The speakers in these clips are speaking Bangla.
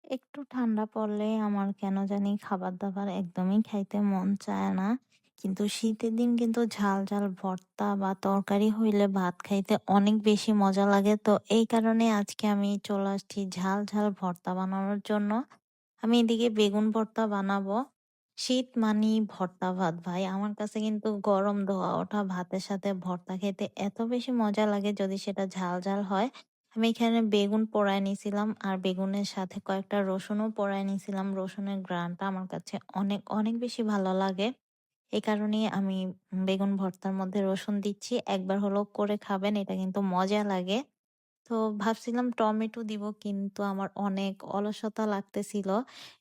একটু ঠান্ডা পড়লে আমার কেন জানি খাবার-দাবার একদমই খাইতে মন চায় না। কিন্তু শীতের দিন কিন্তু ঝাল, ঝাল ভর্তা বা তরকারি হইলে ভাত খাইতে অনেক বেশি মজা লাগে। তো এই কারণে আজকে আমি চলে আসছি ঝাল, ঝাল ভর্তা বানানোর জন্য। আমি এদিকে বেগুন ভর্তা বানাবো। শীত মানেই ভর্তা ভাত ভাই। আমার কাছে কিন্তু গরম ধোয়া ওঠা ভাতের সাথে ভর্তা খেতে এত বেশি মজা লাগে যদি সেটা ঝাল, ঝাল হয়। আমি এখানে বেগুন পোড়ায় নিছিলাম আর বেগুনের সাথে কয়েকটা রসুনও পোড়ায় নিছিলাম। রসুনের ঘ্রাণটা আমার কাছে অনেক, অনেক বেশি ভালো লাগে। এই কারণেই আমি বেগুন ভর্তার মধ্যে রসুন দিচ্ছি। একবার হলেও করে খাবেন, এটা কিন্তু মজা লাগে। তো ভাবছিলাম টমেটো দিব কিন্তু আমার অনেক অলসতা লাগতেছিল।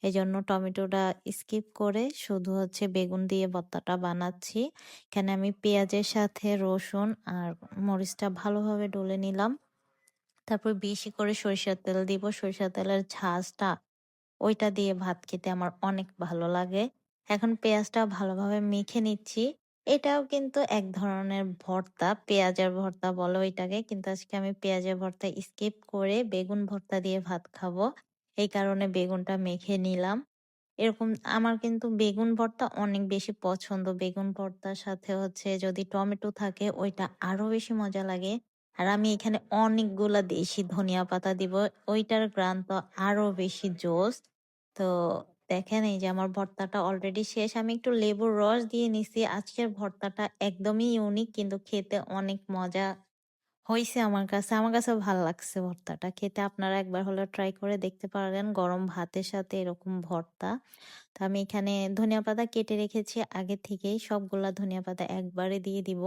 এজন্য টমেটোটা স্কিপ করে শুধু হচ্ছে বেগুন দিয়ে ভর্তাটা বানাচ্ছি। এখানে আমি পেঁয়াজের সাথে রসুন আর মরিচটা ভালোভাবে ডলে নিলাম। তারপর বেশি করে সরিষার তেল দিব। সরিষার তেলের ঝাঁজটা ওইটা দিয়ে ভাত খেতে আমার অনেক ভালো লাগে। এখন পেঁয়াজটা ভালোভাবে মেখে নিচ্ছি। এটাও কিন্তু এক ধরনের ভর্তা, পেঁয়াজের ভর্তা বলে ওইটাকে। কিন্তু আজকে আমি পেঁয়াজের ভর্তা স্কিপ করে বেগুন ভর্তা দিয়ে ভাত খাবো। এই কারণে বেগুনটা মেখে নিলাম। এরকম আমার কিন্তু বেগুন ভর্তা অনেক বেশি পছন্দ। বেগুন ভর্তার সাথে হচ্ছে যদি টমেটো থাকে ওইটা আরো বেশি মজা লাগে। আর আমি এখানে অনেকগুলা দেশি ধনিয়া পাতা দিব। ওইটার ঘ্রাণ তো আরো বেশি জোস। তো দেখেন এই যে আমার ভর্তাটা অলরেডি শেষ। আমি একটু লেবুর রস দিয়ে নিছি। আজকের ভর্তাটা একদমই ইউনিক কিন্তু খেতে অনেক মজা হইছে আমার কাছে। আমার কাছেও ভাল লাগছে ভর্তাটা খেতে। আপনারা একবার হলেও ট্রাই করে দেখতে পারেন গরম ভাতের সাথে এরকম ভর্তা। তো আমি এখানে ধনিয়া পাতা কেটে রেখেছি আগে থেকেই। সবগুলা ধনিয়া পাতা একবারে দিয়ে দিব।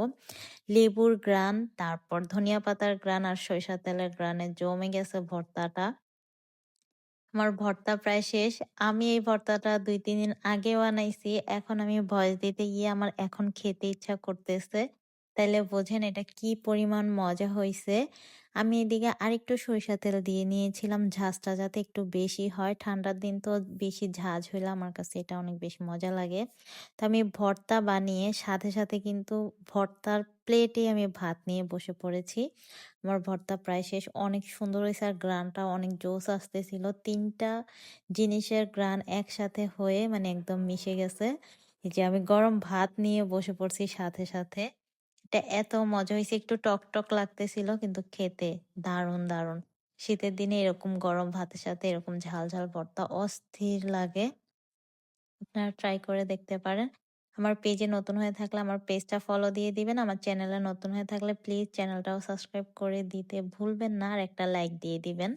লেবুর ঘ্রাণ, তারপর ধনিয়া পাতার ঘ্রাণ আর সরিষার তেলের ঘ্রাণে জমে গেছে ভর্তাটা। আমার ভর্তা প্রায় শেষ। আমি এই ভর্তাটা ২-৩ দিন আগে বানাইছি। এখন আমি ভয়েস দিতে গিয়ে আমার এখন খেতে ইচ্ছা করতেছে। তাইলে বোঝেন এটা কি পরিমাণ মজা হইছে। আমি এদিকে আরেকটু সরিষার তেল দিয়ে নিয়েছিলাম ঝাঁজটা যাতে একটু বেশি হয়। ঠান্ডার দিন তো বেশি ঝাঁজ হইলে আমার কাছে এটা অনেক বেশি মজা লাগে। তো আমি ভর্তা বানিয়ে সাথে, সাথে কিন্তু ভর্তার প্লেটে আমি ভাত নিয়ে বসে পড়েছি। আমার ভর্তা প্রায় শেষ। অনেক সুন্দর হইছে আর ঘ্রাণটা অনেক জোস আসতেছিল। ৩ টা জিনিসের ঘ্রাণ একসাথে হয়ে মানে একদম মিশে গেছে। এই যে আমি গরম ভাত নিয়ে বসে পড়ছি সাথে, সাথে। এটা এত মজা হইছে, একটু টক লাগতেছিল কিন্তু খেতে দারুণ, দারুণ। শীতের দিনে এরকম গরম ভাতের সাথে এরকম ঝাল, ঝাল ভর্তা অস্থির লাগে। আপনারা ট্রাই করে দেখতে পারেন। আমার পেজে নতুন হয়ে থাকলে আমার পেজটা ফলো দিয়ে দিবেন। আমার চ্যানেলে নতুন হয়ে থাকলে প্লিজ চ্যানেলটাও সাবস্ক্রাইব করে দিতে ভুলবেন না আর একটা লাইক দিয়ে দিবেন।